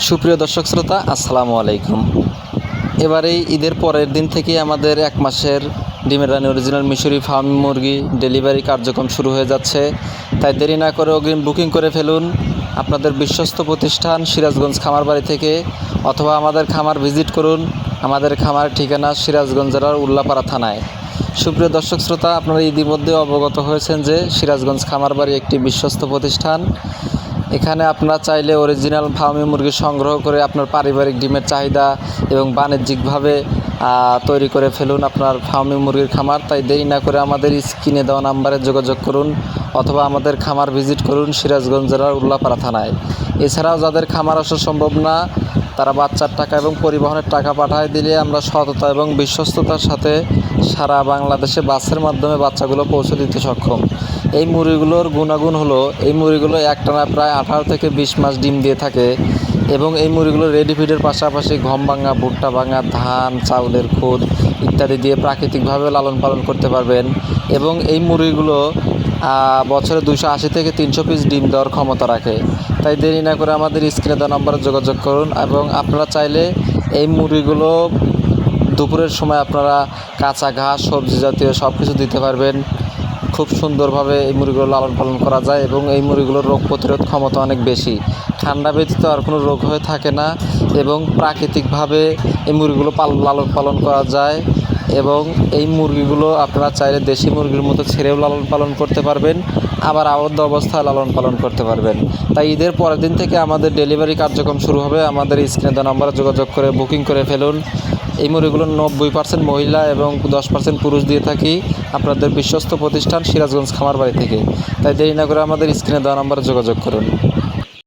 সুপ্রিয় দর্শক শ্রোতা, আসসালামু আলাইকুম। এবারেই ঈদের পরের দিন থেকে আমাদের 1 মাসের ডিমের রানী অরিজিনাল মিশরি ফার্ম মুরগি ডেলিভারি কার্যক্রম শুরু হয়ে যাচ্ছে। তাই দেরি না করে অগ্রিম বুকিং করে ফেলুন আপনাদের বিশ্বস্ত প্রতিষ্ঠান সিরাজগঞ্জ খামারবাড়ি থেকে, অথবা আমাদের খামার ভিজিট করুন। আমাদের খামার ঠিকানা সিরাজগঞ্জ জেলার উল্লাপাড়া থানায়। সুপ্রিয় দর্শক শ্রোতা, আপনারা ইতিমধ্যে অবগত হয়েছেন যে সিরাজগঞ্জ খামারবাড়ি একটি বিশ্বস্ত প্রতিষ্ঠান। এখানে আপনারা চাইলে অরিজিনাল ফার্মি মুরগি সংগ্রহ করে আপনার পারিবারিক ডিমের চাহিদা এবং বাণিজ্যিকভাবে তৈরি করে ফেলুন আপনার ফার্মি মুরগির খামার। তাই দেরি না করে আমাদের স্ক্রিনে দেওয়া নাম্বারে যোগাযোগ করুন, অথবা আমাদের খামার ভিজিট করুন সিরাজগঞ্জ জেলার উল্লাপাড়া থানায়। এছাড়াও যাদের খামার আসা সম্ভব না, তারা বাচ্চার টাকা এবং পরিবহনের টাকা পাঠায় দিলে আমরা সততা এবং বিশ্বস্ততার সাথে সারা বাংলাদেশে বাসের মাধ্যমে বাচ্চাগুলো পৌঁছে দিতে সক্ষম। এই মুরগিগুলোর গুণাগুণ হলো, এই মুরগিগুলো একটানা প্রায় 18 থেকে 20 মাস ডিম দিয়ে থাকে, এবং এই মুরগিগুলো রেডি ফিডের পাশাপাশি গম ভাঙা, ভুট্টা ভাঙা, ধান, চাউলের খুদ ইত্যাদি দিয়ে প্রাকৃতিকভাবে লালন পালন করতে পারবেন। এবং এই মুরগিগুলো বছরে 280 থেকে 300 পিস ডিম দেওয়ার ক্ষমতা রাখে। তাই দেরি না করে আমাদের স্ক্রিনে দেওয়া নম্বরে যোগাযোগ করুন। এবং আপনারা চাইলে এই মুরগিগুলো দুপুরের সময় আপনারা কাঁচা ঘাস, সবজি জাতীয় সব কিছু দিতে পারবেন। খুব সুন্দরভাবে এই মুরগিগুলো লালন পালন করা যায়, এবং এই মুরগিগুলোর রোগ প্রতিরোধ ক্ষমতা অনেক বেশি। ঠান্ডা ব্যতীত আর কোনো রোগ হয়ে থাকে না, এবং প্রাকৃতিকভাবে এই মুরগিগুলো লালন পালন করা যায়। এবং এই মুরগিগুলো আপনারা চাইলে দেশি মুরগির মতো ছেড়েও লালন পালন করতে পারবেন, আবার আবদ্ধ অবস্থায় লালন পালন করতে পারবেন। তাই ঈদের পরের দিন থেকে আমাদের ডেলিভারি কার্যক্রম শুরু হবে। আমাদের স্ক্রিনে দেওয়া নম্বরে যোগাযোগ করে বুকিং করে ফেলুন। এই মুরগিগুলো 90% মহিলা এবং 10% পুরুষ দিয়ে থাকি আপনাদের বিশ্বস্ত প্রতিষ্ঠান সিরাজগঞ্জ খামারবাড়ি থেকে। তাই দেরি না করে আমাদের স্ক্রিনে দেওয়া নম্বরে যোগাযোগ করুন।